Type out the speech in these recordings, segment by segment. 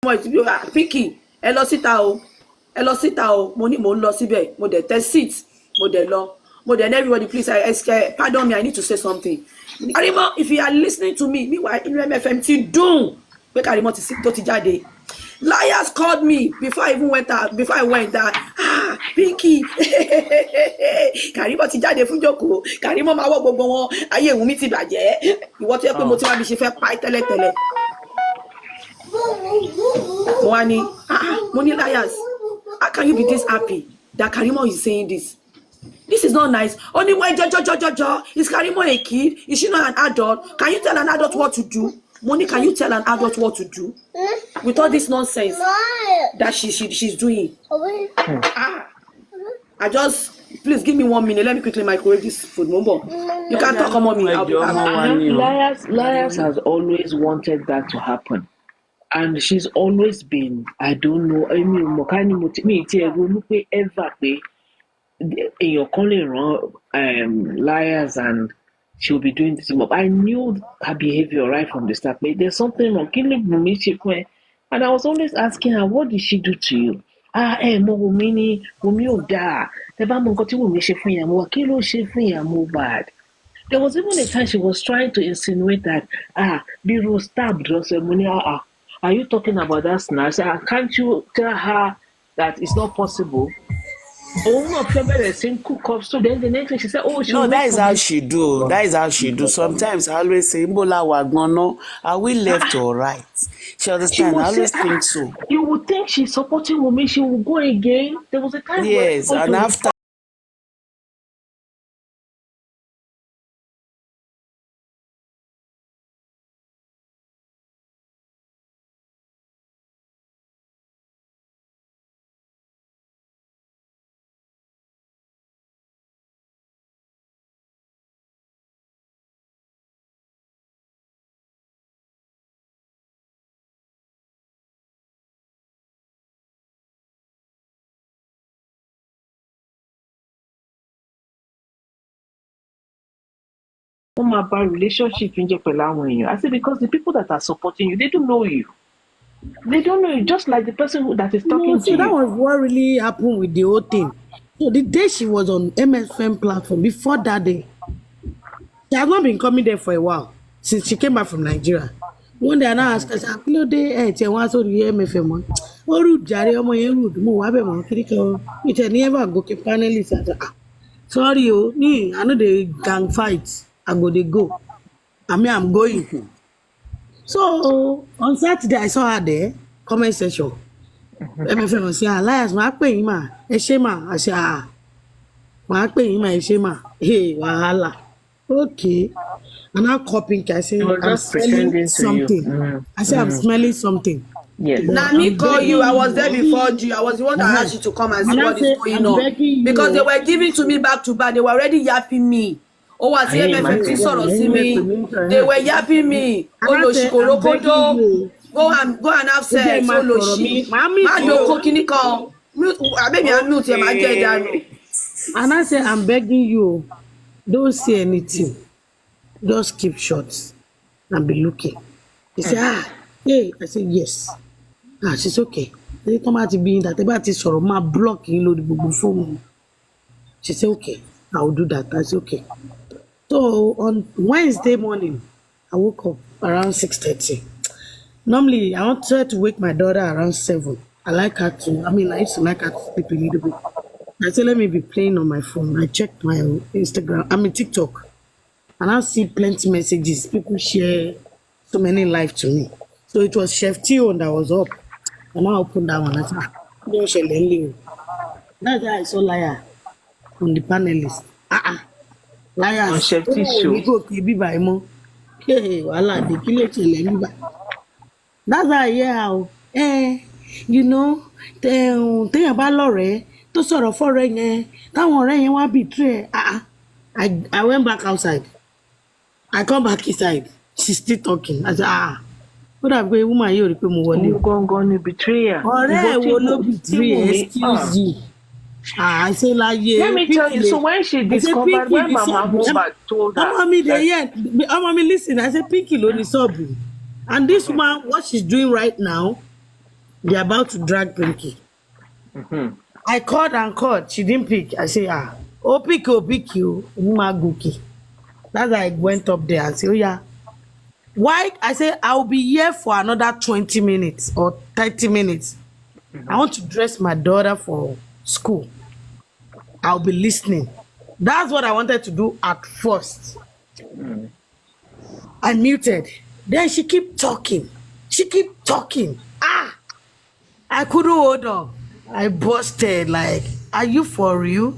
Pikky, ẹ lọ síta o, mo ní mò ń lọ síbẹ̀, mo dẹ̀ tẹ seat, mo dẹ̀ lọ. But then everybody, please, pardon me, I need to say something. Karimo, if you are listening to me, meanwhile, in MFM, ti dùn. Pé Karimo ti jáde. Liars called me before I even went out, before I went that, Pikky, Karimo ti jáde fún jókòó. Karimo máa wọ́ gbogbo wọn, ayé ìwú mi ti bàjẹ́. Ìwọ tó yẹ pé mo ti wá bí ṣe fẹ́ pa tẹ́lẹ̀tẹ́lẹ̀. Money liars. How can you be this happy that Karimo is saying this? This is not nice. Only why is Karimo a kid? Is she not an adult? Can you tell an adult what to do? Moni, can you tell an adult what to do? With all this nonsense that she's doing. Please give me 1 minute. Let me quickly microwave this food. You can't talk about me. Liars has always wanted that to happen. And she's always been, I don't know, ever in your calling wrong liars, and she'll be doing this. I knew her behavior right from the start. But there's something wrong. And I was always asking her, what did she do to you? Bad. There was even a time she was trying to insinuate that Biro stabbed us. Are you talking about that snatch? Can't you tell her that it's not possible? So then the next thing she said, no, that is how she do. That is how she do. Sometimes I always say, Mbola Wagnono, are we left or right? She understand. I always think so. You would think she's supporting women, she will go again. There was a time yes, where and after about relationship in I say because the people that are supporting you, they don't know you. They don't know you, just like the person that is talking to you. That was what really happened with the whole thing. So the day she was on MFM platform, before that day, she has not been coming there for a while since she came back from Nigeria. One day I now asked her, "Hello, day, she wants to the MFM. Oh, rude, Jare, oh my rude. Mo wabe mo kiriko. It never go ke panelist. Sorry, me, I know the gang fights. I go. I'm going. So on Saturday, I saw her there, comment section. MFM was saying, Liars, ma pay him, Eshema. I said, ma pay him, Eshema. Hey, wahala. Okay. And now copying, I say, I'm smelling something. I say, I'm smelling something. Yes. Now me call you. I was there before you. I was the one that asked you to come and see what is going on. Because they were giving to me back to back. They were already yapping me. Oh, I see MFM see me. They were yapping me. Go and have sex. And I say, I'm begging you, don't say anything. Just keep short and be looking. He said, hey. I said, yes. She's okay. They come out to be in that about this sort of my block, the phone. She said, okay, I will do that. I said, okay. So on Wednesday morning, I woke up around 6:30. Normally, I wanted to wake my daughter around 7. I used to like her to sleep a little bit. I said, let me be playing on my phone. I checked my Instagram, TikTok. And I see plenty messages. People share so many life to me. So it was Chef Tio that was up. And I opened that one. I said, don't share the That's why I saw Liar on the panelist. Liar. On Chef Tio. That's why you know, téèyàn bá lọ́rẹ̀ẹ́ tó sọ̀rọ̀ fọ́rẹ́ yẹn táwọn ọ̀rẹ́ yẹn wá betray. I went back outside. I come back inside. She's still talking. I said, what have we woman yóò rí pé mo wọlé. Go betrayer. Ọ̀rẹ́ wo ló betray? Excuse you. I say like let me tell you. So when she discovered, when Mama Mohbad told her, listen. I said Pikky ló ní sọ́ọ̀bù, and this woman, what she's doing right now, They're about to drag Pinky. I called and called. She didn't pick. I say, oh, pick you. Umaguki. That's why I went up there and say, oh, yeah. Why? I say, I'll be here for another 20 minutes or 30 minutes. I want to dress my daughter for school. I'll be listening. That's what I wanted to do at first. I muted. Then she keep talking. I couldn't hold on. I busted like, are you for real?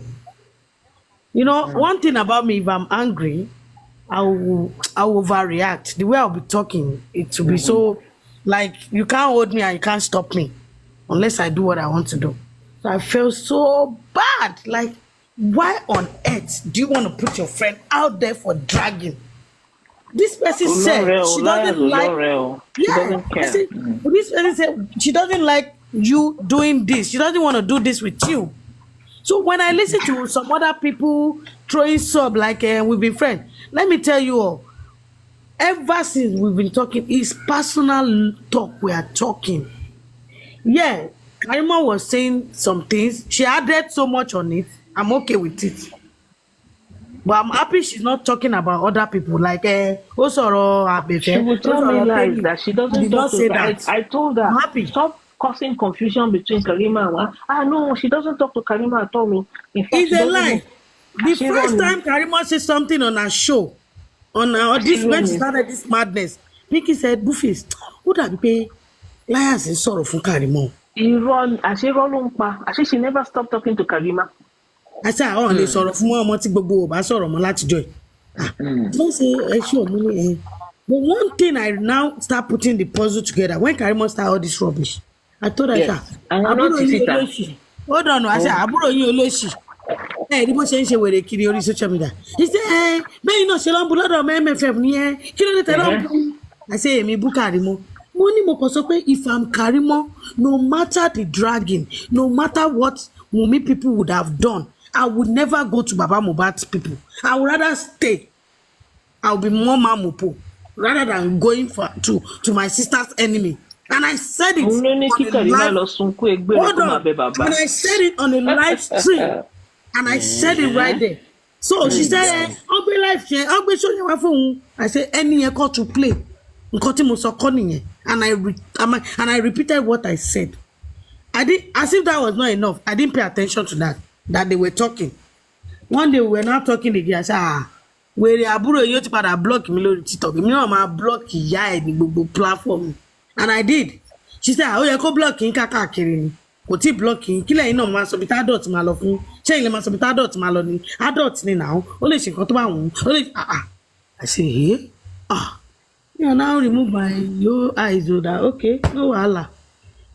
You know, one thing about me, if I'm angry, I'll overreact. The way I'll be talking, it will be so like you can't hold me and you can't stop me unless I do what I want to do. So I felt so bad. Like, why on earth do you want to put your friend out there for dragging? This person said she doesn't like. She doesn't care. This person said she doesn't like you doing this. She doesn't want to do this with you. So when I listen to some other people throwing sub like we've been friends, let me tell you all, ever since we've been talking, it's personal talk we are talking. Yeah, Karima was saying some things. She added so much on it. I'm okay with it. But I'm happy she's not talking about other people like Osoro Abefe. She would tell me lies that she doesn't talk to that. I told her, stop causing confusion between Karima and no, she doesn't talk to Karima at all. In fact, it's a lie. The first time Karima said something on her show, on this when she started this madness, Pikky said, Bufis, who that pay liars in sorrow for Karima? She never stopped talking to Karima. I said, oh, they sorrow for more gbogbo ba sorrow mo láti joy. Don't say sure money. But one thing I now start putting the puzzle together when Karima start all this rubbish. I told her, hold on, I said, àbúrò yín olóṣì. Rí bó ṣe ń ṣe wèrè kiri orí social media. He said, bẹ́ẹ̀ náà ṣe ló ń bu lọ́dọ̀ ọmọ MFM ni ẹ́. Kí ló dé tẹ̀lé ọ̀hún? I say, èmi bú Karimo. Mo ní mo kàn sọ pé if I'm Karimo, no matter the dragging, no matter what Wunmi people would have done, I would never go to Baba Mohbad's people. I would rather stay. I'll be more mamupo rather than going to my sister's enemy. And I said it on a live. Hold on. And I said it on a live stream. And I said it right there. So she said, I'll be live share. I'll be showing my phone. I said, any call to play. And I repeated what I said. I did as if that was not enough. I didn't pay attention to that they were talking. One day we were not talking again. I said, where àbúrò yóò ti padà block mi lórí TikTok. Mi náà máa block ìyá ẹ̀ ní gbogbo platform. And I did. She said, ó yẹ kó block yín káàkiri ni. Kò tí block yín. Kí lẹ́yìn náà máa sọ bí tá adult máa lọ fún. Ṣé ilé máa sọ bí tá adult máa lọ ni? Adult ni now. Ó lè ṣe nǹkan tó bá wù ú. Ó lè I say, hey? You now remove your eyes so that okay, no wahala.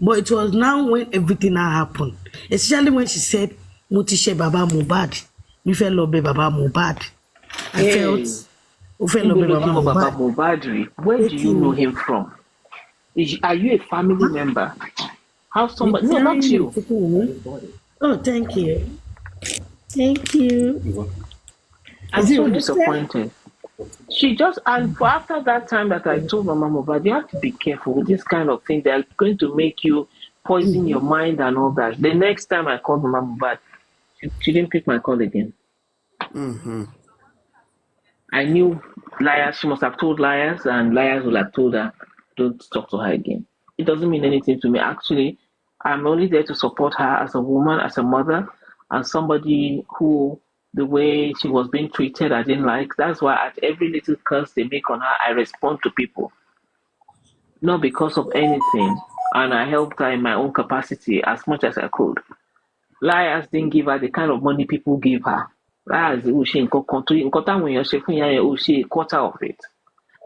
But it was now when everything now happened. Especially when she said, mo ti ṣe Baba Mohbad. Mi fẹ́ lọ bẹ̀ Baba Mohbad. I felt ó fẹ́ lọ bẹ̀ Baba Mohbad. Where do you know him from? Are you a family member? How somebody? No, not you. Oh, thank you. Thank you. I'm so disappointed. She just, and after that time that I told Mama Mohbad, you have to be careful with this kind of thing. They're going to make you poison your mind and all that. The next time I called Mama Mohbad, she didn't pick my call again. I knew liars. She must have told liars, and liars will have told her, don't talk to her again. It doesn't mean anything to me. Actually, I'm only there to support her as a woman, as a mother, and somebody who, the way she was being treated, I didn't like. That's why at every little curse they make on her, I respond to people. Not because of anything. And I helped her in my own capacity as much as I could. Liars didn't give her the kind of money people give her. Liars, she a quarter of it.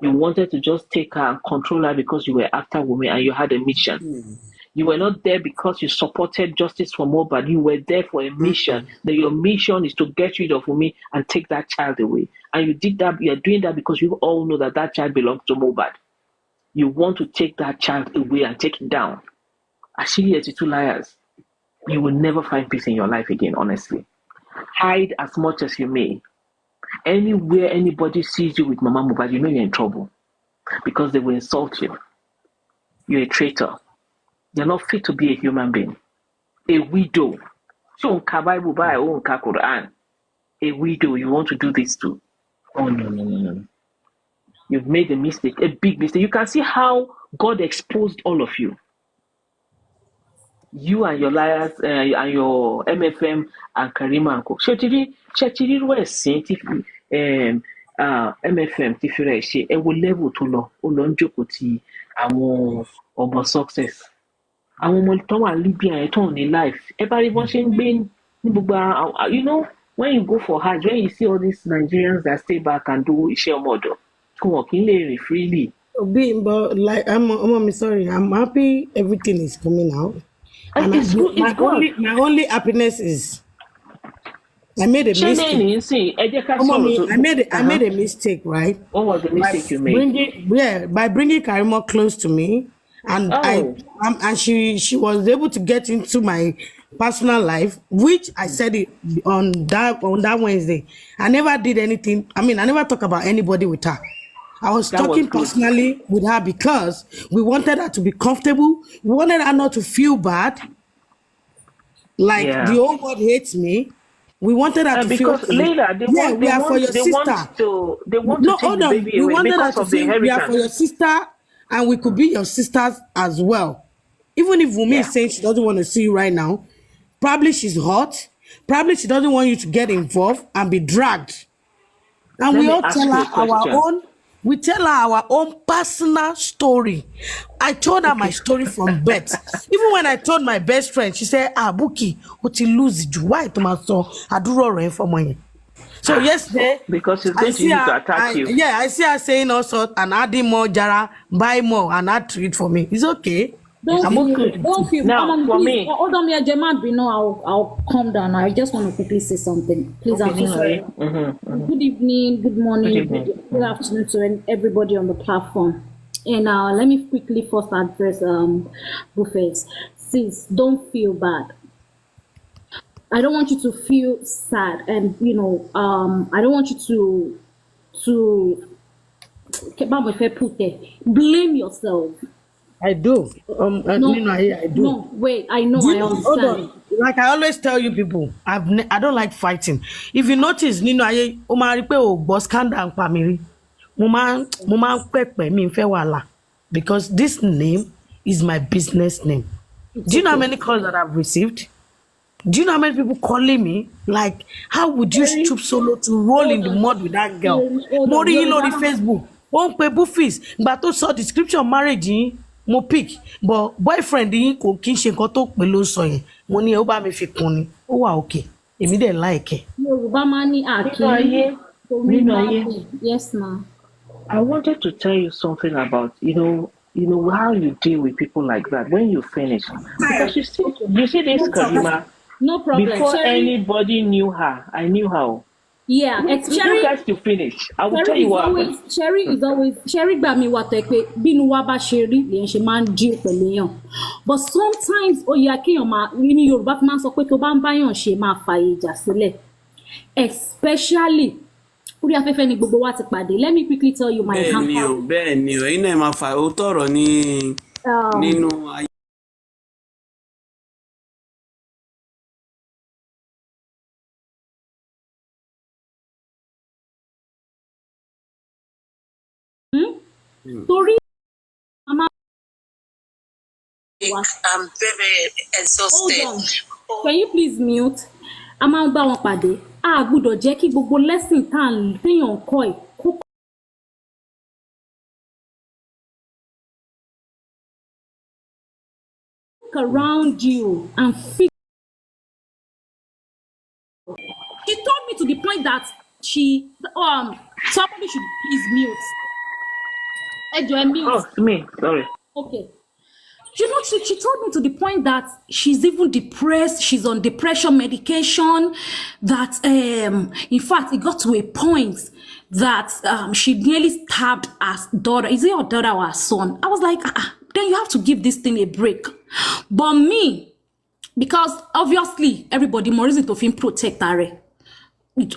You wanted to just take her and control her because you were after women and you had a mission. You were not there because you supported justice for Mohbad. You were there for a mission. That your mission is to get rid of Wunmi and take that child away. And you did that. You are doing that because you all know that that child belongs to Mohbad. You want to take that child away and take it down. Actually, as two liars, you will never find peace in your life again, honestly. Hide as much as you may. Anywhere anybody sees you with Mama Mohbad, you know you're in trouble. Because they will insult you. You're a traitor. You're not fit to be a human being. A widow. So Bible by own Quran. A widow, you want to do this too? Oh no. You've made a mistake, a big mistake. You can see how God exposed all of you. You and your liars and your MFM and Karima and Co. Ṣètìrí irú ẹ̀sìn tí MFM ti fi rẹ̀ ṣe ẹ wo level tó lọ ó lọ ń jókòó ti àwọn ọmọ success. Àwọn ọmọ tó wà Libya ẹ̀ tó ní life. Ẹ bá rí bọ́n ṣe ń gbé ní gbogbo you know when you go for Hajj, when you see all these Nigerians that stay back and do iṣẹ́ ọmọ ọ̀dọ̀ kí wọn kì í lè rìn freely. But like I'm sorry, I'm happy everything is coming out. And It's good. It's good. my only happiness is I made a mistake. I made a mistake, right? What was the mistake you made? By bringing Karimo close to me, and and she was able to get into my personal life, which I said it on that Wednesday. I never did anything. I mean, I never talk about anybody with her. I was talking personally with her because we wanted her to be comfortable. We wanted her not to feel bad. Like the whole world hates me. We wanted her to feel because later they want to take the baby away because of the inheritance. We are for your sister, and we could be your sisters as well. Even if Wumi is saying she doesn't want to see you right now, probably she's hot. Probably she doesn't want you to get involved and be dragged. And we all tell her our own. We tell her our own personal story. I told her my story from birth. Even when I told my best friend, she said, Buki, what you lose it? Why to my son? I do all for money. So yesterday, because she's going to use to attack you. Yeah, I see her saying all sorts and adding more jara, buy more, and add to it for me. It's okay. Don't feel. Now, for me, hold on, I'll calm down. I just want to quickly say something. Please, I'm so sorry. Good evening, good morning, good afternoon to everybody on the platform. And let me quickly first address Buffets. Sis, don't feel bad. I don't want you to feel sad, and I don't want you to blame yourself. I do. I do. No, wait. I know. I understand. Hold on. Like I always tell you people, I don't like fighting. If you notice, Nino aye, o ma rí pé o gbọ́ scandal pa mi rí. Mo máa pẹpẹ mi fẹ́ wàhálà because this name is my business name. Do you know how many calls that I've received? Do you know how many people calling me? Like, how would you stoop solo to roll in the mud with that girl? Mo rí yín lórí Facebook. Wọ́n pe Bufis. Ìgbà tó sọ description marriage yín. Mo pick but boyfriend yín kò kí n ṣe nǹkan tó pè ló sọ yẹn mo ní ó bá mi fi kún ni ó wà okay èmi dẹ̀ like. Yorùbá máa ní àkíyè yes ma. I wanted to tell you something about how you deal with people like that when you finish, because you see this Karima. No problem. Before anybody knew her, I knew her. Yeah, Cherry guys to finish. I will tell you what. Cherry gbà mí wà tẹ́ pé bínú wa bá ṣe rí lèyàn ṣe máa ń deal pẹ̀lú èèyàn. But sometimes ó yẹ kéèyàn máa ní Yorùbá fi máa ń sọ pé tó bá ń báyàn ṣe máa fààyè ìjà sílẹ̀. Especially orí afẹ́fẹ́ ni gbogbo wa ti pàdé. Let me quickly tell you my example. Bẹ́ẹ̀ ni o, ẹ̀yin náà máa fa òótọ́ ọ̀rọ̀ nínú ayé. Torí I'm very exhausted. Hold on. Can you please mute? A máa ń bá wọn pàdé. A gbọ́dọ̀ jẹ́ kí gbogbo lesson téèyàn kọ́ ẹ̀ kó around you and fix. She told me to the point that somebody should please mute. Mute. Oh, me, sorry. Okay. You know, she told me to the point that she's even depressed. She's on depression medication. That, in fact, it got to a point that she nearly stabbed her daughter. Is it her daughter or her son? I was like, then you have to give this thing a break. But me, because obviously everybody more reason to feel protect her.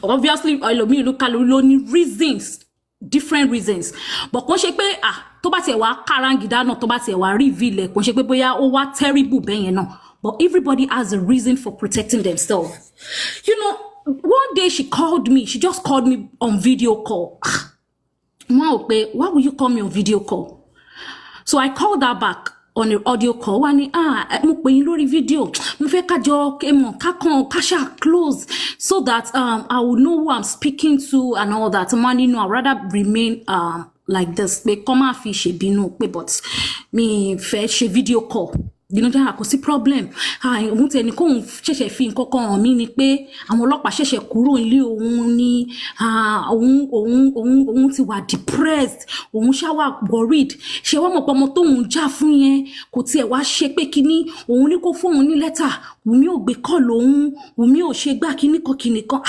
Obviously, I love me. Look at reasons different reasons but kò ṣe pé tó bá tiẹ̀ wá káràngídá náà tó bá tiẹ̀ wá reveal ẹ̀ kò ṣe pé bóyá ó wá terrible bẹ́yẹn náà but everybody has a reason for protecting themselves. You know, one day she just called me on video call. Why will you call me on video call? So I called her back on the audio call. Mo pè yín lórí video. Mo fẹ́ ká jọ ká close so that I will know who I'm speaking to and all that. I'd rather remain like this. Pé kọ́ máa fi ṣe bínú pé but mi fẹ́ ṣe video call. You know, kò sí problem. Òun tẹ̀ ní kóun ṣẹ̀ṣẹ̀ fi nǹkan kan hàn mí ni pé àwọn ọlọ́pàá ṣẹ̀ṣẹ̀ kúrò nílé òun ní òun ti wà depressed, òun ṣáwà worried. Ṣé wọ́n mọ̀ pé ọmọ tóun jà fún yẹn kò tiẹ̀ wá ṣe pé kíní òun ní kó fóun ní lẹ́tà, Wùmí ò gbé call òun, Wùmí ò ṣe gbá kíní kan.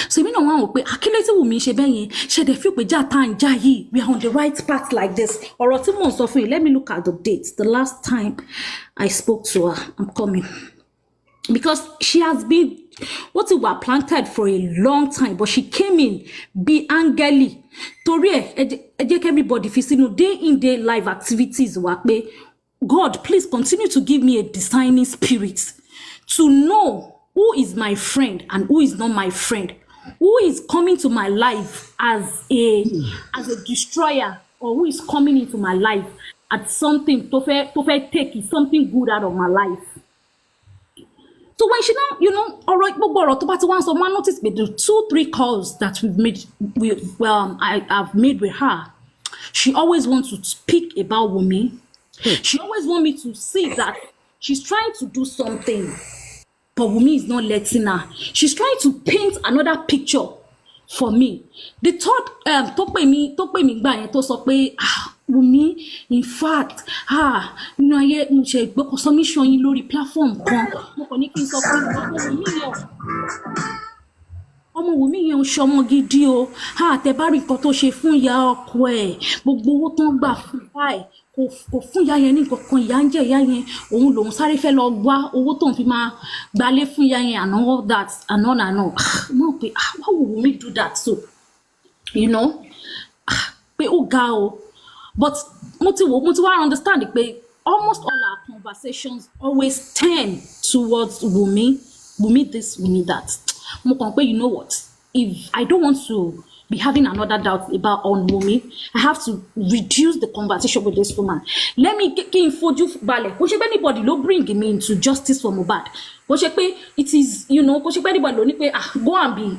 So èmi náà wọ́n wò pé akílẹ̀ tí Wùmí ṣe bẹ́yẹn ṣe dẹ̀ fi pé já tá à ń já yìí we are on the right path like this. Ọ̀rọ̀ tí mò ń sọ fún yìí, let me look at the date, the last time I spoke to her. I'm coming because she has been what we were planted for a long time but she came in be angeli torí ẹ jẹ́ everybody fi sínú day in day life activities wa pé God please continue to give me a discerning spirit to know who is my friend and who is not my friend, who is coming to my life as a destroyer or who is coming into my life at something to take something good out of my life. So when she now, you know, I noticed with the 2-3 calls that I have made with her, she always wants to speak about Wunmi. She always wants me to see that she's trying to do something, but Wunmi is not letting her. She's trying to paint another picture for me. The third tó pè mí gbà yẹn tó sọ pé Wunmi, in fact, nínú ayé mo ṣe gbọ́kọ̀ submission yín lórí platform kan, mo kàn ní kí n sọ pé ọmọ Wunmi yẹn ń ṣọmọ gidi o, tẹ bá rí nǹkan tó ṣe fún ìyá ọkọ ẹ̀, gbogbo owó tó ń gbà fún báyìí kò fún ìyá yẹn ní nǹkan kan, ìyá ń jẹ ìyá yẹn, òun lòun sáré fẹ́ lọ gbá owó tóun fi máa gbalé fún ìyá yẹn and all that and all and all. Mo pé why would Wunmi do that so? You know, pé ó ga o. But mo ti wá understand pé almost all our conversations always tend towards Wunmi this, Wunmi that. Mo kàn pé you know what? If I don't want to be having another doubt about on Wunmi, I have to reduce the conversation with this woman. Let me get fojú balẹ̀. Kò ṣe pé anybody ló bring me into justice for Mohbad. Kò ṣe pé it is, you know, kò ṣe pé anybody ló ní pé go and be.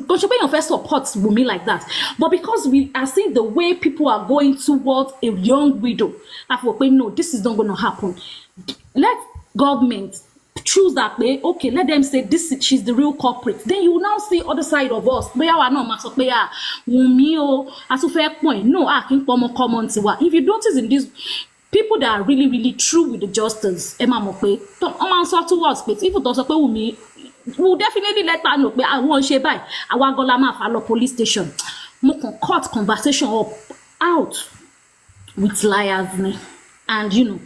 Kò ṣe pé èèyàn fẹ́ support Wunmi like that. But because we are seeing the way people are going towards a young widow, I thought, no, this is not going to happen. Let government choose that way. Okay, let them say she's the real culprit. Then you will now see other side of us. Wunmi o, as a fair point. No, I think common. If you notice in these people that are really, really true with the justice, Emma Mokwe, don't answer towards it. If it does Wunmi, we'll definitely let her know. I won't share by. I want Golama follow police station. Mo can cut conversation up out with liars, and you know,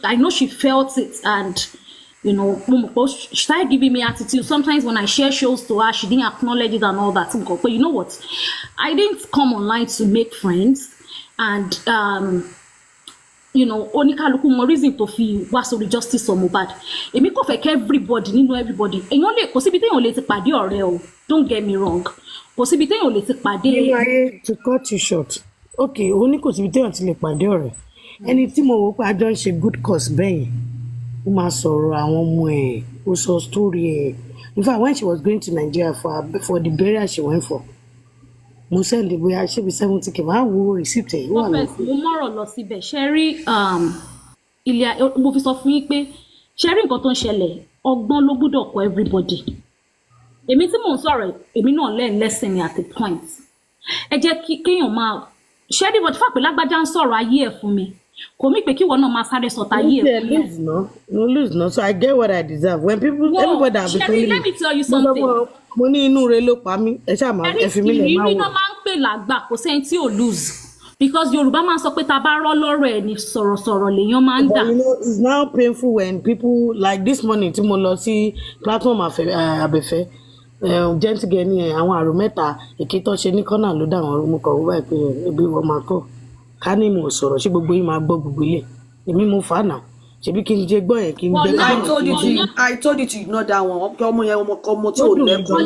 I know she felt it, and you know, she started giving me attitude. Sometimes when I share shows to her, she didn't acknowledge it and all that. But you know what? I didn't come online to make friends. And, you know, onikaluku mo reason to fi wá sórí justice for Mohbad. Èmi kò fẹ́ everybody, you know everybody. Èyàn lè, kò síbi téèyàn lè ti pàdé ọ̀rẹ́ o. Don't get me wrong. Kò síbi téèyàn lè ti pàdé. To cut you short. Okay, ó ní kò síbi téèyàn ti lè pàdé ọ̀rẹ́. Ẹni tí mo wò pé a jọ ń ṣe good cause bẹ́yìn. Ó máa sọ̀rọ̀ àwọn ọmọ ẹ̀, ó sọ story ẹ̀. In fact, when she was going to Nigeria for the burial she went for, mo send bóyá ṣé bí 70k máa wo receipt ẹ̀. Mo mọ̀rọ̀ lọ síbẹ̀ ṣe rí ilé mo fi sọ fún yín pé ṣe rí nǹkan tó ń ṣẹlẹ̀ ọgbọ́n ló gbọ́dọ̀ kọ́ everybody. Èmi tí mò ń sọ̀rọ̀ èmi náà learn lesson at a point. Ẹ jẹ́ kéèyàn máa ṣe rí bọ́dí fàpẹ́ lágbájá ń sọ̀rọ̀ ayé ẹ̀ fún mi. Kò mí pé kí wọ́n náà máa sáré sọ̀tà ayé ẹ̀. No lose no, so I get what I deserve. When people, everybody have been telling me. Let me tell you something. Mo ní inú rẹ ló pa mí. Ẹ ṣáà máa ẹ fi mí lẹ̀ máa wò. Ìrírí náà máa ń pè lágbà kò sẹ́ni tí ò lose. Because Yorùbá máa ń sọ pé tá a bá rọ́ lọ́rọ̀ ẹ̀ ní sọ̀rọ̀sọ̀rọ̀ lèèyàn máa ń dà. But you know, it's now painful when people like this morning tí mo lọ sí platform Abẹ́fẹ́, jẹ́ntìgẹ̀ ní àwọn àrò mẹ́ta èké tó ṣe ní kọ́nà ló dà wọ́n mú kọ̀ wíwá pé ebi wọ́n máa kọ́ ká ní mo sọ̀rọ̀ ṣé gbogbo yín máa gbọ́ gbogbo ilé èmi mo fà á nà ṣebí kí n jẹ gbọ́ yẹn kí n gbẹ I told you to ignore that one. Ọmọ yẹn ọmọ tí ò lẹ́kọ̀ọ́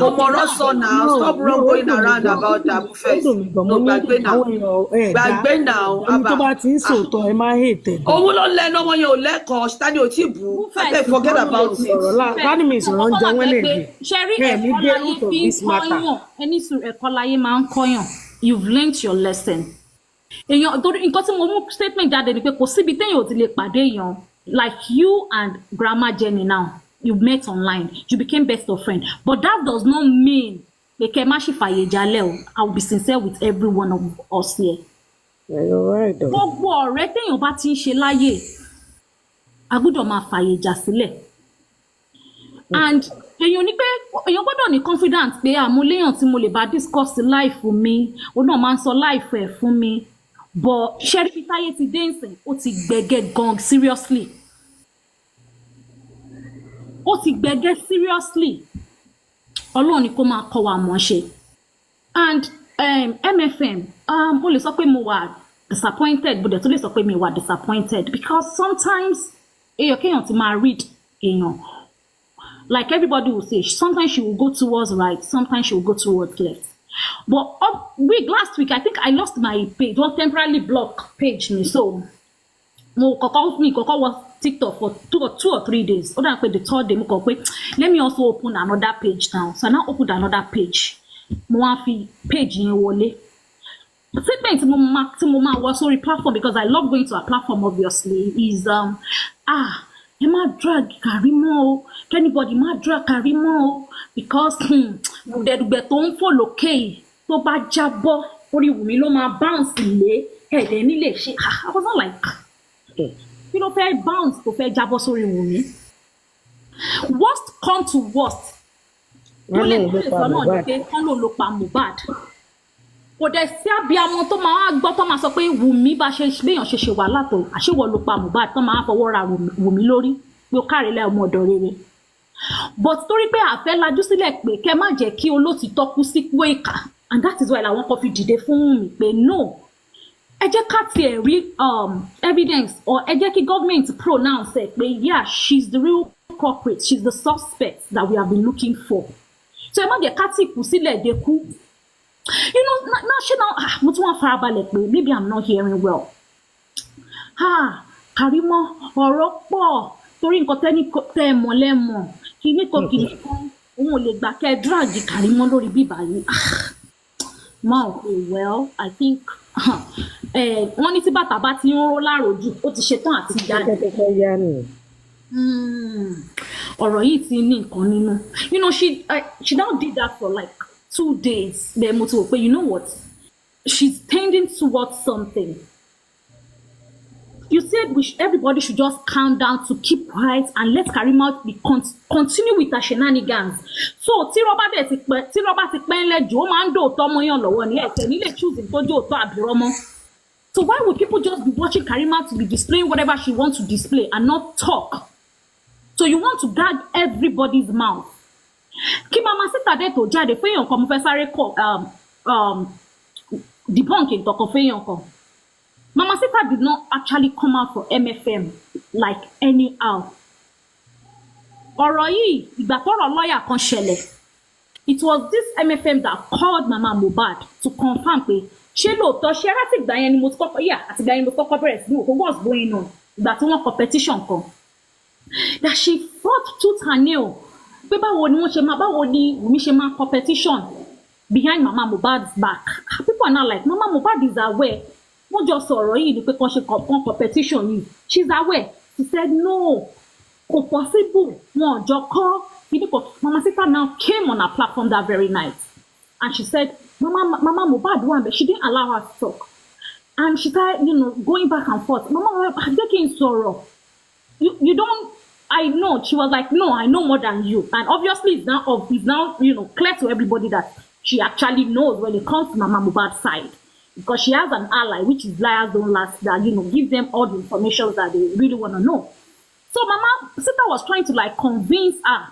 ọmọ ọ̀rọ̀ sọ now. Stop going around about that first. No, gbàgbé now. ẹni tó bá ti ń sòótọ́ ẹ máa hè tẹ̀. Òun ló lẹ́nu ọmọ yẹn ò lẹ́kọ̀ọ́ ṣáde ò tí ì bú. Abeg forget about it. Láti mi sọ̀rọ̀ ń jẹ wọ́n lè dè. Ṣẹ́rí ẹ̀kọ́ láyé fi ń kọ́yàn ẹni sùn ẹ̀kọ́ láyé máa ń kọ́yàn. You've learnt your lesson. Èèyàn torí nǹkan tí mo mú statement jáde ni pé kò síbi téèyàn ò ti lè pàdé èèyàn like you and grandma Jenny now you met online you became best of friend but that does not mean pé kẹ́ má ṣì fàyè jalẹ̀ o I will be sincere with every one of us here. Gbogbo ọ̀rẹ́ téèyàn bá ti ń ṣe láyè a gbọ́dọ̀ máa fàyè jà sílẹ̀ and èèyàn ní pé èèyàn gbọ́dọ̀ ní confidence pé àmúléyàn tí mo lè bá discuss life fún mi òun náà máa ń sọ life ẹ̀ fún mi but ṣẹ́rí táyé ti dé nsìn ó ti gbẹ̀gẹ̀ gan seriously ọlọ́run ni kó máa kọ́ wa mọ̀ ṣe and MFM mo lè sọ pé mo wà disappointed but dẹ̀ tó lè sọ pé mi wà disappointed because sometimes èèyàn kéèyàn ti máa read èèyàn like everybody will say sometimes she will go towards right sometimes she will go towards left but last week I think I lost my page one temporarily block page me so mo kọ́kọ́ wọ TikTok for 2 or 3 days ó dà pé the third day mo kọ pé let me also open another page now so I now opened another page mo wá fi page yẹn wọlé statement tí mo máa wọ sórí platform because I love going to a platform obviously is ẹ má drag Karimo o anybody má drag Karimo o because dẹ̀dùgbẹ̀ tó ń fò lókè yìí tó bá jábọ́ orí Wùmí ló máa bounce lé ẹ̀dẹ̀ nílé ṣe I was not like kí ló fẹ́ bounce tó fẹ́ jábọ́ sórí Wùmí worst come to worst wọ́n lè sọ náà ní pé kán ló pa Mohbad kò dẹ̀ sí abiyamọ tó máa gbọ́ tó máa sọ pé Wùmí bá ṣe béèyàn ṣe wàhálà tó àṣewọ̀ ló pa Mohbad tó máa fọwọ́ ra Wùmí lórí pé ó kárẹ̀lẹ̀ ọmọ ọ̀dọ̀ rere but torí pé àfẹ́ lajú sílẹ̀ pé kẹ́ má jẹ́ kí olótìtọ́ kú sípò ìkà and that is why làwọn kan fi dìde fún Wùmí pé no ẹ jẹ́ ká tiẹ̀ rí evidence or ẹ jẹ́ kí government pronounce ẹ̀ pé yeah she's the real culprit she's the suspect that we have been looking for so ẹ má jẹ́ ká tì kú sílẹ̀ dé kú. You know, national, mo tún wá farabalẹ̀ pé maybe I'm not hearing well. Karimo ọ̀rọ̀ pọ̀ torí nǹkan tẹ́ ẹ mọ̀ lẹ́mọ̀ kìíní kan òun ò lè gbà kẹ́ drag Karimo lórí bíbá yìí. Well, I think wọ́n ní tí bàtà bá ti ń ró láròjù ó ti ṣetán àti jáde. Ọ̀rọ̀ yìí ti ní nǹkan nínú. You know, she now did that for like 2 days. Then mo ti wò pé you know what? She's tending towards something. You said everybody should just calm down to keep quiet and let Karimo continue with her shenanigans. So tí rọ́bà ti pẹ́ ńlẹ́jù ó máa ń dòótọ́ mọ́yàn lọ́wọ́ ní ẹ̀sẹ̀ nílé choose ìtọ́jú òótọ́ àbírọ́mọ́. So why would people just be watching Karimo to be displaying whatever she wants to display and not talk? So you want to gag everybody's mouth. Kí mama sítàdé tó jáde fún èèyàn kan mo fẹ́ sáré kọ debunking tọkàn fún èèyàn kan. Mama Sita did not actually come out for MFM like anyhow. Ọ̀rọ̀ yìí ìgbà tọ́rọ̀ lọ́ọ̀yà kan ṣẹlẹ̀. It was this MFM that called Mama Mohbad to confirm pé ṣé lóòótọ́ ṣé láti ìgbà yẹn ni mo ti kọ́kọ́ àti ìgbà yẹn ni mo ti kọ́kọ́ bẹ̀rẹ̀ sí ní òkú what's going on ìgbà tí wọ́n kọ petition kan. That she fought tooth and nail pé báwo ni Wùmí ṣe máa competition behind Mama Mohbad's back. People are now like Mama Mohbad is aware wọ́n jọ sọ̀rọ̀ yìí ni pé kàn ṣe competition yìí she's aware she said no kò possible wọn ò jọ kọ́ kíníkọ̀ Mama Sita now came on her platform that very night and she said Mama Mohbad wà but she didn't allow her to talk and she started going back and forth Mama jẹ́ kí n sọ̀rọ̀ you don't I know. She was like, no, I know more than you. And obviously it's now clear to everybody that she actually knows when it comes to Mama Mohbad's side. Because she has an ally, which is liars don't last, that, give them all the information that they really want to know. So Mama Sita was trying to like convince her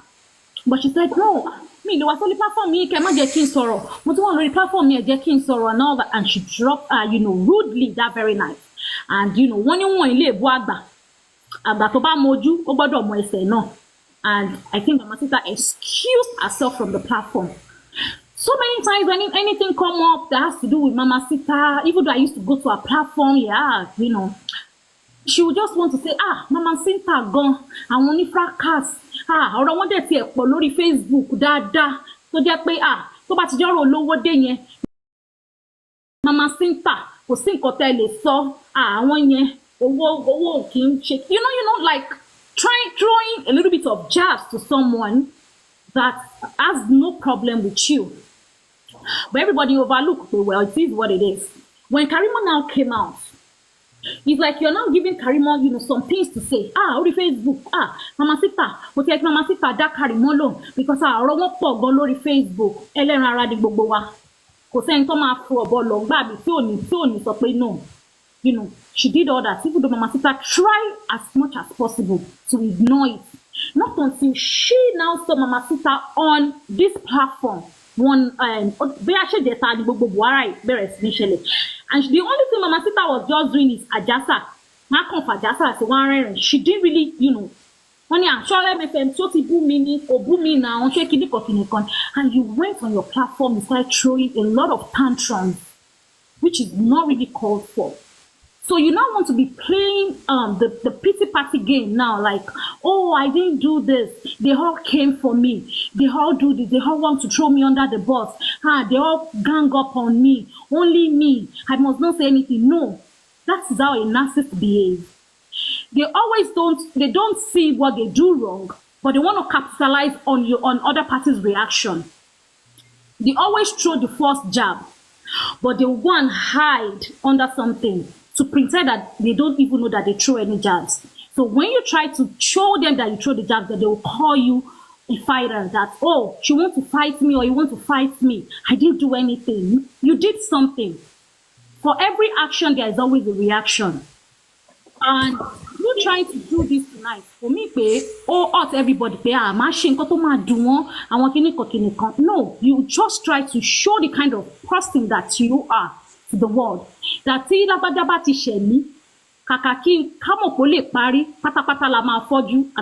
But she said, no, me, there was only platform me, can I get king sorrow? But one on the platform me, get king sorrow and all that. And she dropped rudely that very night. And when you want to leave, àgbà tó bá mojú ó gbọ́dọ̀ mọ ẹsẹ̀ náà. And I think Mama Sita excused herself from the platform. So many times when anything come up that has to do with Mama Sita, even though I used to go to her platform, she would just want to say, Mama Sita gan, àwọn oní fracas, ọ̀rọ̀ wọn dẹ̀ tiẹ̀ pọ̀ lórí Facebook dáadáa, tó jẹ́ pé tó bá ti jọ́rọ̀ olówó dé yẹn, Mama Sita kò sí nǹkan tẹ́ lè sọ, àwọn yẹn owó kì í ṣe, like throwing a little bit of jabs to someone that has no problem with you. But everybody overlook, well, it is what it is. When Karimo now came out, it's like you're now giving Karimo, some things to say. On Facebook, Mama Sita, but like Mama Sita dá Karimo lóhùn because ọ̀rọ̀ wọn pọ̀ gan lórí Facebook. Ẹlẹ́ran ara di gbogbo wa. Kò sẹ́ni tó máa fọ ọ̀bọ lọ gbàbí tí ò ní sọ pé no. She did all that. Even though Mama Sita tried as much as possible to ignore it. Not until she now saw Mama Sita on this platform. And the only thing Mama Sita was just doing is Ajasa. She didn't really, when you sure MFM, so ti boo me or boo me now, and you went on your platform and started throwing a lot of tantrums, which is not really called for. So you now want to be playing the pity party game now, like, oh, I didn't do this. They all came for me. They all do this. They all want to throw me under the bus. They all gang up on me. Only me. I must not say anything. No, that is how a narcissist behaves. They don't see what they do wrong, but they want to capitalize on other parties' reaction. They always throw the first jab, but they will go and hide under something to pretend that they don't even know that they throw any jabs. So when you try to show them that you throw the jabs, that they will call you a fighter, that, oh, she wants to fight me or you want to fight me. I didn't do anything. You did something. For every action, there is always a reaction. And you trying to do this tonight, for me, hurt everybody, no, you just try to show the kind of person that you are to the world. That and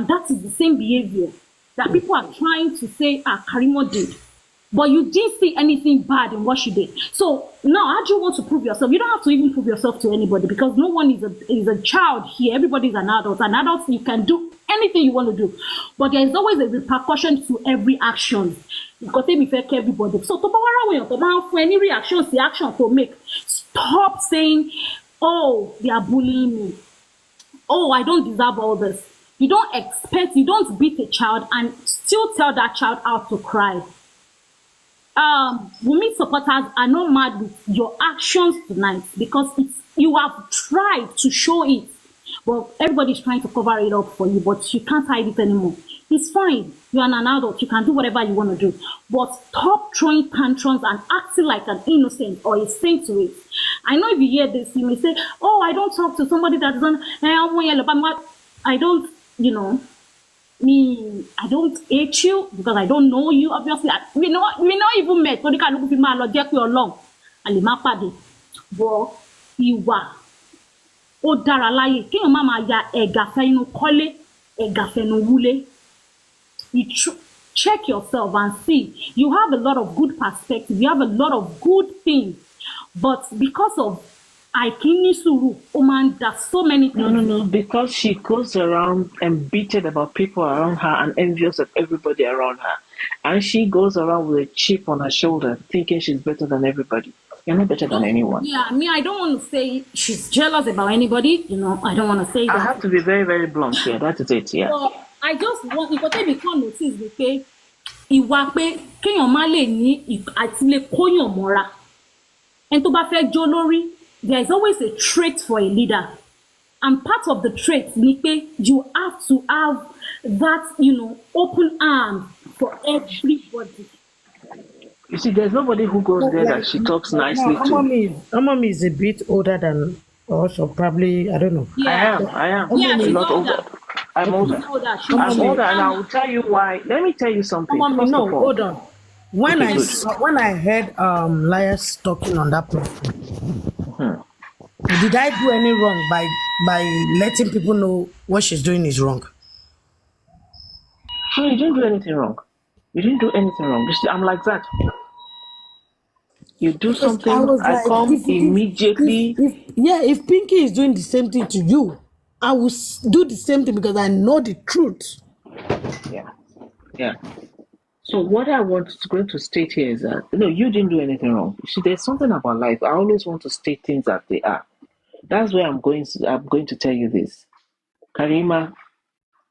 that is the same behavior that people are trying to say Karimo did. But you didn't see anything bad in what she did. So now, how do you want to prove yourself? You don't have to even prove yourself to anybody because no one is a child here. Everybody is an adult. An adult, you can do anything you want to do. But there is always a repercussion to every action. Because they affect everybody. So for any reactions, the action to make. Stop saying, oh, they are bullying me. Oh, I don't deserve all this. You don't beat a child and still tell that child how to cry. Women supporters are not mad with your actions tonight because you have tried to show it, but everybody's trying to cover it up for you, but you can't hide it anymore. It's fine. You're an adult. You can do whatever you want to do, but stop throwing tantrums and acting like an innocent or a saint to it. I know if you hear this, you may say, "Oh, I don't talk to somebody that doesn't." I don't, I don't hate you because I don't know you. Obviously, we not even met. So they can look at me and look along. Ali ma pade. But ìwà ó dára láyé. Kí èèyàn má máa ya ẹ̀gàfẹ́ inú kọ́lé, ẹ̀gàfẹ́ inú wúlé. You check yourself and see. You have a lot of good perspective. You have a lot of good things. But because of Suru, Oman does so many things. No. Because she goes around embittered about people around her and envious of everybody around her. And she goes around with a chip on her shoulder, thinking she's better than everybody. You're not better than anyone. Yeah, I don't want to say she's jealous about anybody. I don't want to say that. I have to be very, very blunt here. That is it, yeah. So, I just want, if I become notice, pé ìwà pé kéèyàn má lè ní àti lè kóyàn mọ́ra. Ẹni tó bá fẹ́ jó lórí, there is always a trait for a leader. And part of the trait ni pé you have to have that, open arms for everybody. You see, there's nobody who goes there that she talks nicely to. Her mommy is a bit older than us, or probably, I don't know. Yeah. I am. Yeah, she's not older. older. I'm older. She's older. I'm She's older, and I now. will tell you why. Let me tell you something. Mommy, First of no, all, hold on. When okay, I good. saw, when I heard Liars talking on that platform, did I do any wrong by letting people know what she's doing is wrong? So you didn't do anything wrong. You didn't do anything wrong. You see, I'm like that. You do Because I something, was I like, come immediately. if Pinky is doing the same thing to you, I will do the same thing because I know the truth. Yeah, yeah. So what I want to going to state here is that no, you didn't do anything wrong. You see, there's something about life. I always want to state things as they are. That's where I'm going to tell you this. Karima,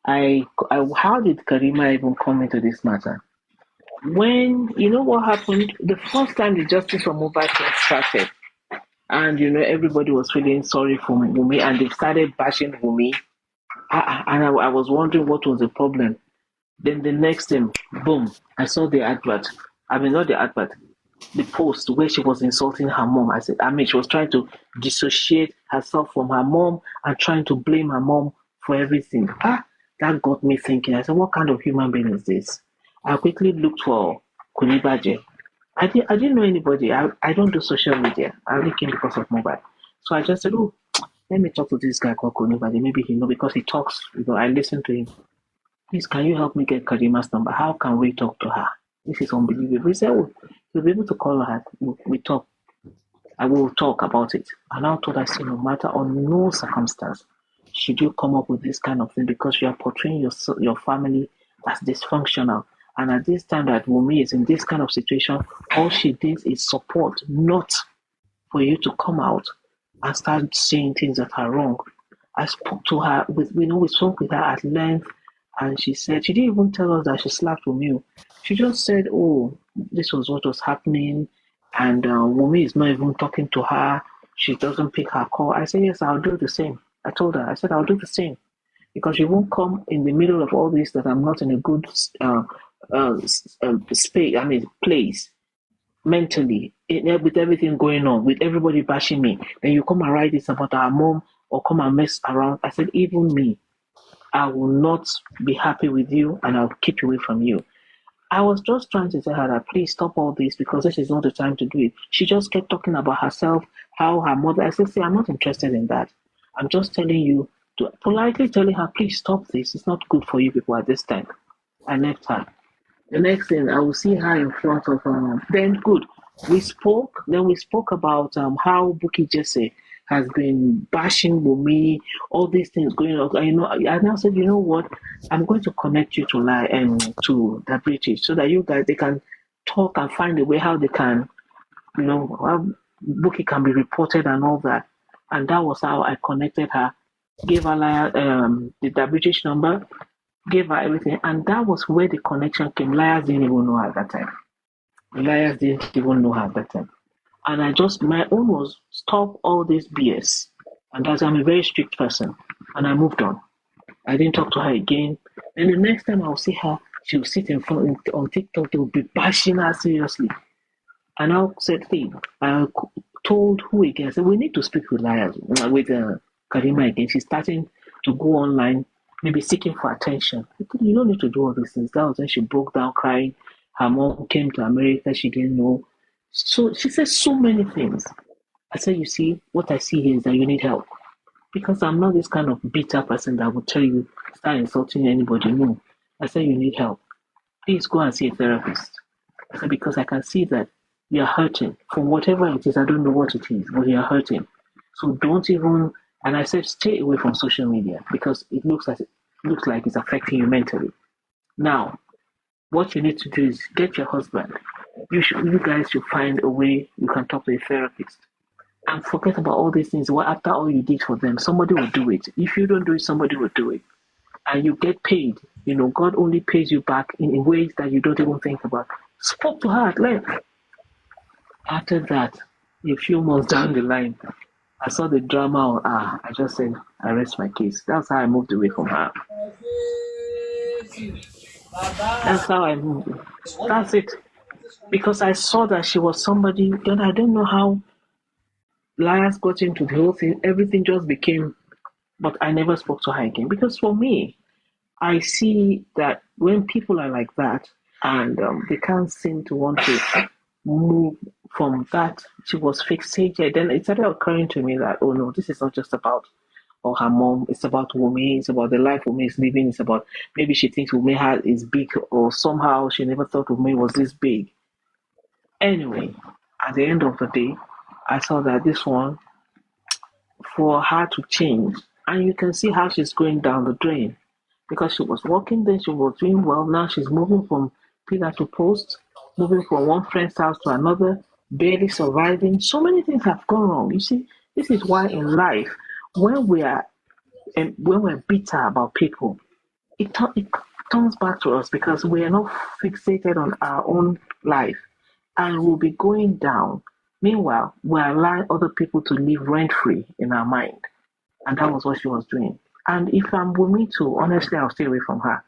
how did Karima even come into this matter? When you know what happened the first time the justice for mobile thing started, and everybody was feeling sorry for Wumi, and they started bashing Wumi. I was wondering what was the problem. Then the next thing, boom, I saw the advert. I mean, not the advert, the post where she was insulting her mom. She was trying to dissociate herself from her mom and trying to blame her mom for everything. That got me thinking. I said, what kind of human being is this? I quickly looked for Kunibaje. I didn't know anybody. I don't do social media. I only came because of mobile. So I just said, oh, let me talk to this guy called Kunibaje. Maybe he know because he talks. I listen to him. Please, can you help me get Karima's number? How can we talk to her? This is unbelievable. He said, oh, you'll be able to call her. We talk. I will talk about it. And I told her, say, no matter on no circumstance should you come up with this kind of thing because you are portraying your family as dysfunctional. And at this time that Wumi is in this kind of situation, all she did is support, not for you to come out and start saying things that are wrong. I spoke to her we spoke with her at length, and she said she didn't even tell us that she slept with you. She just said, "Oh, this was what was happening," and Wumi is not even talking to her. She doesn't pick her call. I said, "Yes, I'll do the same." I told her, I said, "I'll do the same." Because you won't come in the middle of all this that I'm not in a good space, place mentally, with everything going on, with everybody bashing me. Then you come and write this about our mom or come and mess around. I said, even me, I will not be happy with you and I'll keep away from you. I was just trying to tell her that please stop all this because this is not the time to do it. She just kept talking about herself, how her mother. I said, see, I'm not interested in that. I'm just telling you to politely telling her, please stop this. It's not good for you people at this time. I left her. The next thing I will see her in front of then good. We spoke. Then we spoke about how Buki Jesse has been bashing Wumi, all these things going on. I now said, you know what? I'm going to connect you to the British so that you guys they can talk and find a way how they can, how Buki can be reported and all that. And that was how I connected her. Gave her the British number, gave her everything, and that was where the connection came. Liars didn't even know her at that time. Liars didn't even know her at that time. And my own was stop all this BS. And that's, I'm a very strict person. And I moved on. I didn't talk to her again. And the next time I'll see her, she'll sit in front on TikTok, they'll be bashing her seriously. And I said, hey, I told who again? I said, we need to speak with Liars, with Karima again. She's starting to go online, maybe seeking for attention. You don't need to do all these things. That was when she broke down crying. Her mom came to America, she didn't know. So she said so many things. I said, you see, what I see here is that you need help. Because I'm not this kind of bitter person that will tell you, start insulting anybody. No. I said, you need help. Please go and see a therapist. I said, because I can see that you're hurting from whatever it is. I don't know what it is, but you're hurting. So don't even, and I said, stay away from social media because it looks like it's affecting you mentally. Now, what you need to do is get your husband. You guys should find a way you can talk to a therapist. And forget about all these things. Well, after all you did for them, somebody will do it. If you don't do it, somebody will do it. And you get paid. God only pays you back in ways that you don't even think about. Spoke to her at length. After that, a few months down the line, I saw the drama. I just said, I rest my case. That's how I moved away from her. That's how I moved. That's it. Because I saw that she was somebody, then I don't know how Liars got into the whole thing. Everything just became, but I never spoke to her again. Because for me, I see that when people are like that and they can't seem to want to move from that, she was fixated. Then it started occurring to me that, oh no, this is not just about or her mom, it's about Wumi, it's about the life Wumi is living, it's about maybe she thinks Wumi is big or somehow she never thought Wumi was this big. Anyway, at the end of the day, I saw that this one, for her to change, and you can see how she's going down the drain because she was working then, she was doing well. Now she's moving from pillar to post, moving from one friend's house to another, barely surviving. So many things have gone wrong. You see, this is why in life, when we are and when we're bitter about people, it comes back to us because we are not fixated on our own life and we'll be going down. Meanwhile, we're allowing other people to live rent free in our mind. And that was what she was doing. And if I'm with me too, honestly, I'll stay away from her.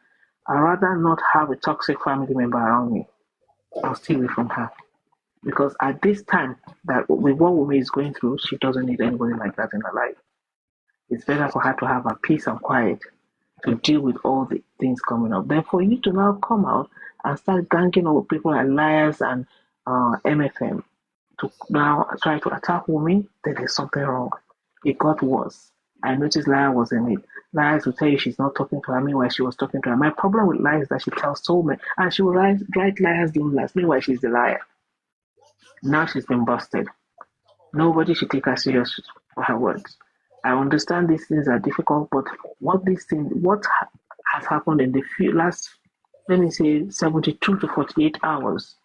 I'd rather not have a toxic family member around me. I'll stay away from her. Because at this time, that with what woman is going through, she doesn't need anybody like that in her life. It's better for her to have a peace and quiet to deal with all the things coming up. Then for you to now come out and start ganging up with people like liars and MFM to now try to attack women, then there's something wrong. It got worse. I noticed Liar was in it. Liars will tell you she's not talking to her, meanwhile she was talking to her. My problem with Liar is that she tells so many, and she will write liars don't last, meanwhile she's the liar. Now she's been busted. Nobody should take her serious for her words. I understand these things are difficult, but what has happened in the last, let me say, 72 to 48 hours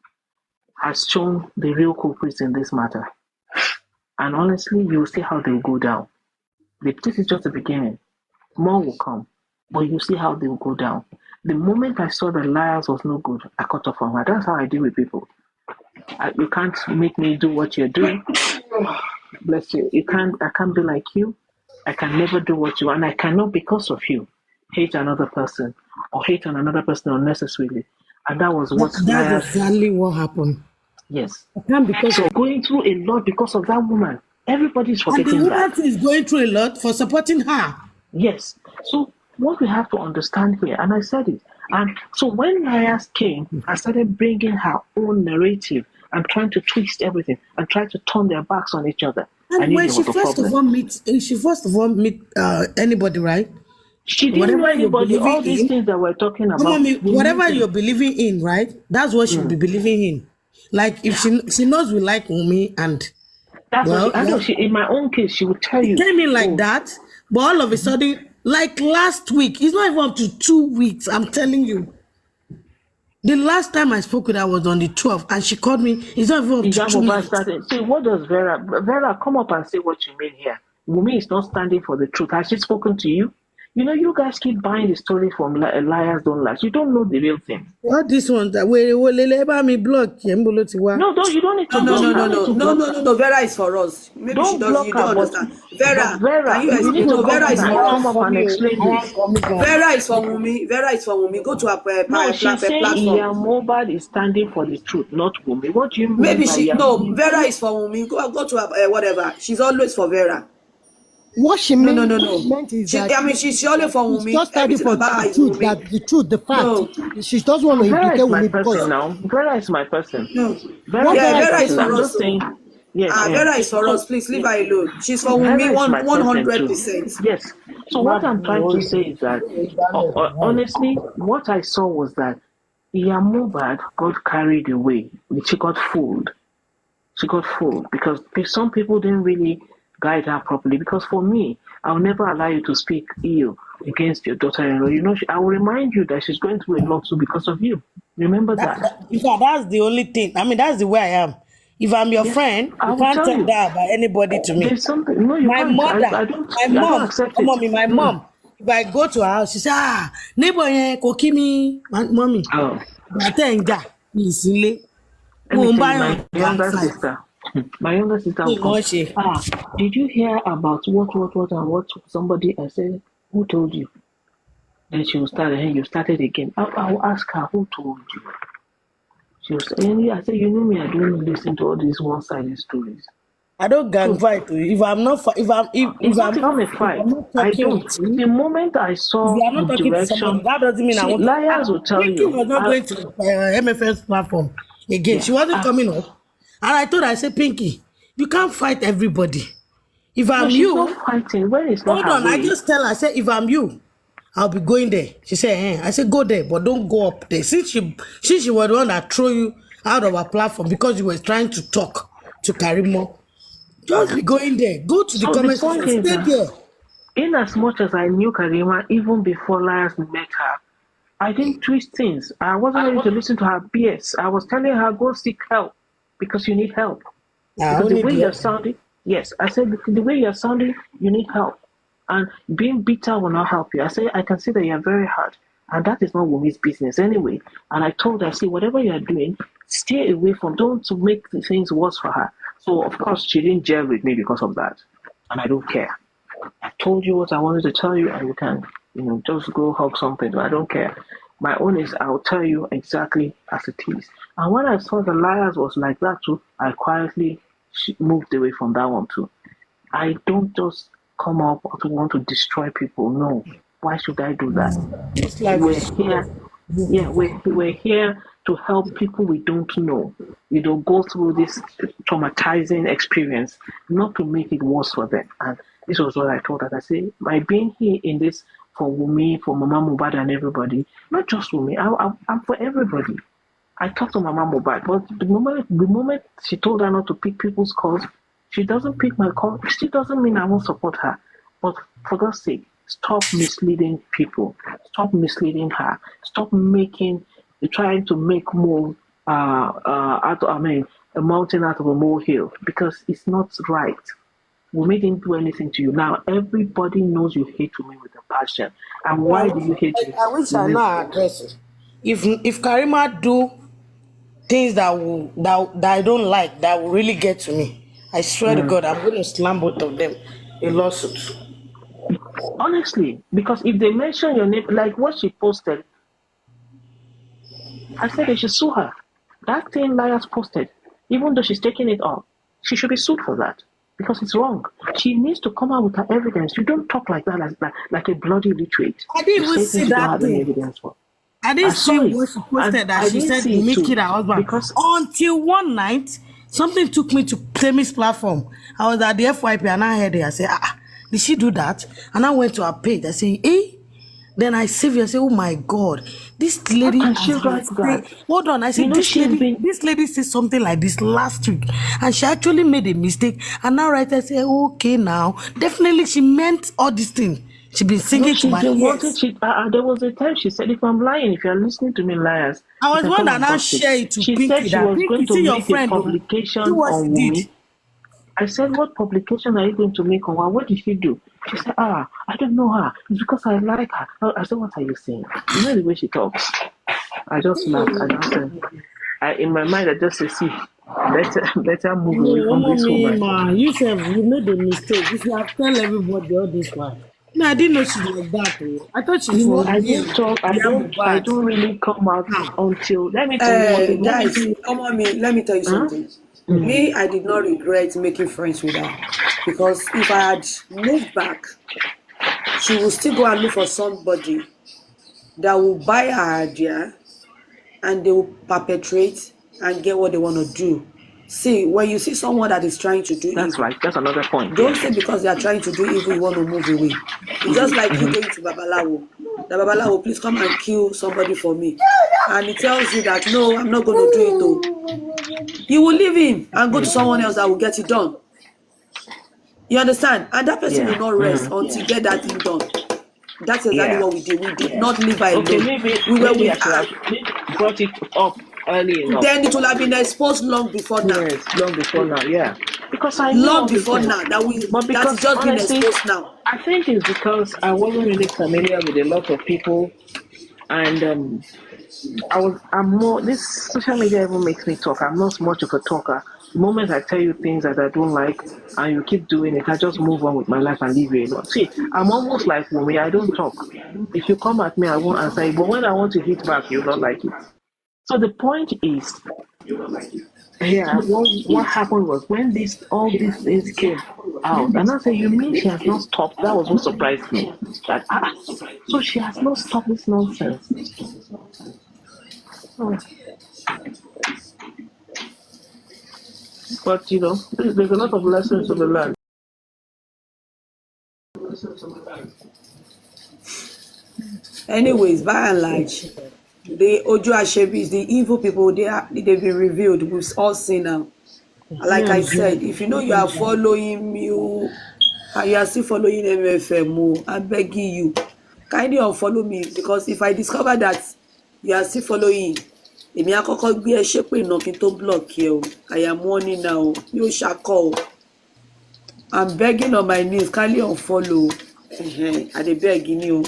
has shown the real culprits in this matter. And honestly, you'll see how they'll go down. This is just the beginning. More will come, but you see how they will go down. The moment I saw that Liars was no good, I cut off from her. That's how I deal with people. You can't make me do what you're doing. Bless you. I can't be like you. I can never do what you want. And I cannot, because of you, hate another person or hate on another person unnecessarily. And that was what That's exactly what happened. Yes. I can't because So going through a lot because of that woman. Everybody's and the forgetting woman that. is going through a lot for supporting her. Yes. So what we have to understand here, and I said it, and so when Liars came and started bringing her own narrative and trying to twist everything and try to turn their backs on each other, I And knew when there she was a first problem. of all meet anybody, right? She didn't know Whatever you're anybody. All believing these in, things that we're talking come on, about, we knew whatever them. you're believing in, right? That's what she'll be believing in. Like if she knows we like Wumi and That's what well, I know. yeah, In my own case, she would tell it you, came in like oh, that, but all of a sudden, like last week, it's not even up to 2 weeks. I'm telling you. The last time I spoke with her was on the 12th, and she called me. It's not even up to 2 Ijabova weeks. started. See, what does Vera, come up and say what you mean here. Wumi is not standing for the truth. Has she spoken to you? You know, you guys keep buying the story from liars don't lie. You don't know the real thing. All this one that we let me block Yembolo Tiwa. No, you don't need to No, block. no, You no, don't need no, to no, no, block no, her. no, no. Vera is for us. Maybe she Don't does. block You her, don't understand. but Vera, can Vera, you you need explain? to No, come Vera on is and for come us. up and explain this. Vera is for Wumi. Vera is for Wumi. Go to No, her she's saying platform. Iya Mobad is standing for the truth, not Wumi. What do you mean Maybe by she Iya no. Mobad? Vera is for Wumi. Go to her whatever. She's always for Vera. What she No, no, meant, no, what she no. meant is She, that I mean, she's always for she's Wumi. just standing Everything for about her the is truth, Wumi. that the truth, the fact. No, She doesn't want to Vera implicate is my Wumi person because now. Vera is my person. no. Vera what is Yeah, my Vera is Vera is person. for I'm saying, us. just So, saying, yes, yeah. Vera is for us. So Please leave her alone. She's for Vera Wumi is my one person hundred too. percent. Yes. So what I'm trying to say is that, honestly, what I saw was that Iya Mobad got carried away. She got fooled. She got fooled because some people didn't really guide her properly. Because for me, I'll never allow you to speak ill against your daughter-in-law. You know, I will remind you that she's going through a lot too because of you. Remember that. in fact, that's the only thing. I mean, that's the way I am. If I'm your Yes, friend, I you will can't tell tell you. that about anybody to me. There's something. No, you My can't. mother, I don't accept it. my Mm. mom, if I go to her house, she say, neighbor yẹn kò kí mi, mommy. Oh, Ìgbà tẹ́ ń jà, mi ì sílé. let me Mo ń tell you, báyàn my jà younger fight. sister. My younger sister Mi will ì come. mọ̀ ṣe. Did you hear about what, and what somebody? I said, who told you? Then she will start, and you started again. I will ask her, who told you? She was saying, I said, you know me, I don't listen to all these one-sided stories. I don't gang fight. If I'm not, It's not even a if fight. I'm not I talking don't. with you, The moment I if saw you are the not talking to somebody, direction, that doesn't mean I see, want to. liars will tell Pinky you. was not going to MFM's platform again. Yeah. She wasn't coming up, and I told her, I said, Pinky, you can't fight everybody. If No, I'm she's not you, fighting. When it's not hold her on. I way, just tell her, I said, if I'm you, I'll be going there. She said, I said, go there, but don't go up there. Since she was the one that threw you out of our platform because you were trying to talk to Karimo, just be going there. Go to the so the comment point section. is Stay that there. in as much as I knew Karima, even before liars met her, I didn't twist things. I wasn't ready to listen to her BS. I was telling her, go seek help because you need help. I Because the only way you're the sounding, yes, I said the way you're sounding, you need help. And being bitter will not help you. I say I can see that you're very hard. And that is not women's business anyway. And I told her, see, whatever you're doing, stay away from, don't make the things worse for her. So of course she didn't gel with me because of that. And I don't care. I told you what I wanted to tell you, and you can, just go hug something. I don't care. My own is I'll tell you exactly as it is. And when I saw the liars was like that too, I quietly moved away from that one too. I don't just come up to want to destroy people. No. Why should I do that? this life We're is here. Yeah, we're here to help people we don't know. Go through this traumatizing experience, not to make it worse for them. And this was what I told her. I say, my being here in this for Wumi, for Mama Mubad and everybody, not just Wumi, I'm for everybody. I talked to Mama Mubad, but the moment she told her not to pick people's calls, she doesn't pick my call. It still doesn't mean I won't support her. But for God's sake, stop misleading people. Stop misleading her. Stop trying to make more a mountain out of a molehill, because it's not right. We didn't do anything to you. Now everybody knows you hate me with a passion. And why do you hate me? I wish I know her address it. If Karima do things that I don't like, that will really get to me, I swear to God, I'm going to slam both of them a lawsuit. Honestly, because if they mention your name, like what she posted, I said they should sue her. That thing Liars posted, even though she's taking it off, she should be sued for that because it's wrong. She needs to come out with her evidence. You don't talk like that, like a bloody literate. I didn't You even say see things you don't that have any thing. evidence for. I didn't see saw it. what she posted And that I she didn't said see it me too, kid her husband. because Until one night, something took me to Temi's platform. I was at the FYP and I heard it. I said, did she do that? And I went to her page. I said, Then I saved it. I said, oh my God, this lady and has she's been like that. saying, hold on. I said, She's been. this lady said something like this last week. And she actually made a mistake. And now right, I say, okay, now. Definitely she meant all these things. She been singing to She my just wanted. ears. There was a time she said, "If I'm lying, if you're listening to me, liars, I you was can one come that and now bust it." share it to She Pinky said she that was going Pinky, to see your make a friend, publication do what on she Wumi. did. I said, "What publication are you going to make on her? What did she do?" She said, "I don't know her. It's because I like her." I said, "What are you saying?" You know the way she talks. I just laughed. I just said, in my mind, I just said, "See, better move away from this woman." You said you made a mistake. If you have tell everybody all this one. No, I didn't know she's like that. I thought she's for I me. don't talk. I don't really come out until. Let me tell you one thing. Let me tell Guys, you. come on, me. Let me tell you Huh? something. Me, I did not regret making friends with her, because if I had moved back, she will still go and look for somebody that will buy her idea, and they will perpetrate and get what they want to do. See, when you see someone that is trying to do That's evil, right. That's another point. don't Yeah. say because they are trying to do evil, you want to move away. It's just like you going to Babalawo. The Babalawo, please come and kill somebody for me. And he tells you that, no, I'm not going to do it though. You will leave him and go to someone else that will get it done. You understand? And that person will Yeah. not rest until you get that thing done. That's exactly Yeah. what we did. We did not leave her Okay. alone. We were Maybe I with should her. have brought it up early enough. Then it will have been exposed long before now. Yes, long before now. Yeah. Because I knew Long all the before things. now. But That is because just being honestly, exposed now. I think it's because I wasn't really familiar with a lot of people, and I'm more. This social media even makes me talk. I'm not much of a talker. The moment I tell you things that I don't like and you keep doing it, I just move on with my life and leave you alone. See, I'm almost like Wumi. I don't talk. If you come at me, I won't answer you. But when I want to hit back, you don't like it. So the point is, Yeah, what happened was when all these things came out, and I said, "You mean she has not stopped?" That was what surprised me. That so she has not stopped this nonsense. Oh. But there's a lot of lessons to be learned. Anyways, by and large, the Ojo Ashebis, the evil people, they've been revealed. We've all seen them. Like I said, if you know you are following me, and you are still following MFM, I'm begging you, kindly unfollow me, because if I discover that you are still following, èmi á kọ́kọ́ gbé ẹ ṣépè náà kí n tó block ẹ o. I am warning now. Mi ò ṣakọ o. I'm begging on my knees, kindly unfollow. I dey beg ni o.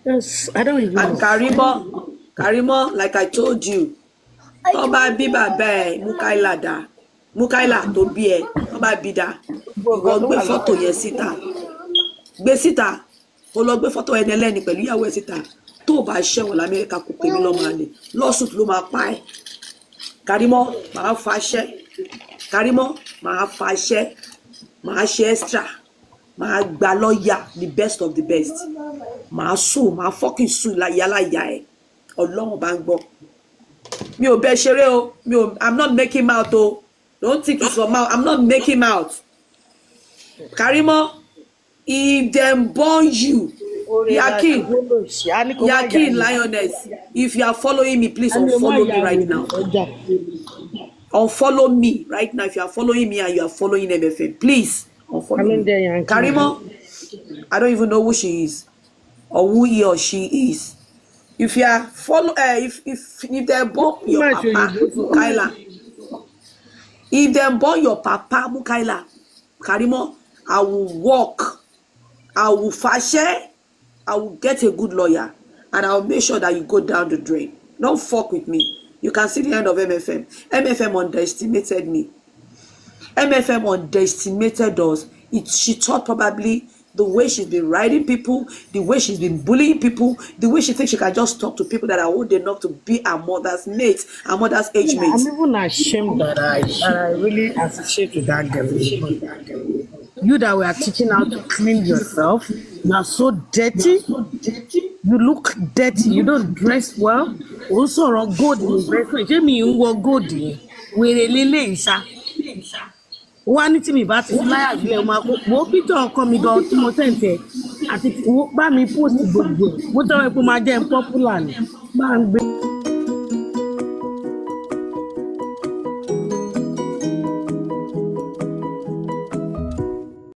Yes, I don't even And know. Karimo, like I told you, tó bá bí bàbá ẹ Mukaila dá, Mukaila tó bí ẹ, tó bá bí dá, ìwọ gbé fọ́tò yẹn síta. Gbé síta, kó lọ gbé fọ́tò ẹni ẹlẹ́ni pẹ̀lú ìyàwó ẹ síta. Tó bá ṣẹ̀wọ̀n l'Amẹ́ríkà kò pè mí lọ́mọ àlè. Lawsuit ló máa pa ẹ́. Karimo, màá faṣẹ́. Karimo, màá faṣẹ́. Màá ṣe extra. Màá gba lọ́ọ̀yà, the best of the best. Màá fucking sue yálàyà ẹ̀. Ọlọ́run bá ń gbọ́. Mi ò bẹ ṣeré o. I'm not making mouth o. Don't think it's for mouth. I'm not making mouth. Karimo, if them born you, Yakin Lioness, if you are following me, please unfollow me right now. Unfollow me right now if you are following me and you are following MFM. Please unfollow me. Karimo, I don't even know who she is or who he or she is. If you are if they born your papa Mukaila, if they born your papa Mukaila, Karimo, I will walk, I will fashion, I will get a good lawyer, and I will make sure that you go down the drain. Don't fuck with me. You can see the end of MFM. MFM underestimated me. MFM underestimated us. She thought probably the way she's been riding people, the way she's been bullying people, the way she thinks she can just talk to people that are old enough to be her mother's mates, her mother's age mates. I'm even ashamed that I really associate with that girl. You that were teaching how to clean yourself, you are so dirty. You look dirty. You don't dress well. Also, gold in dress. Ṣé mi ń wọ gold yẹn? Wèrè lélẹ̀ ìṣá. Wọ́n á ní tí mi bá ti fi láyà sílẹ̀ máa kó. Wo picture ọkọ mi gan tí mo tẹ̀ǹtẹ̀ àti bá mi post gbogbo ẹ̀. Mo tẹ́wọ́ pé máa jẹ́ popular ni. Bá ń gbé.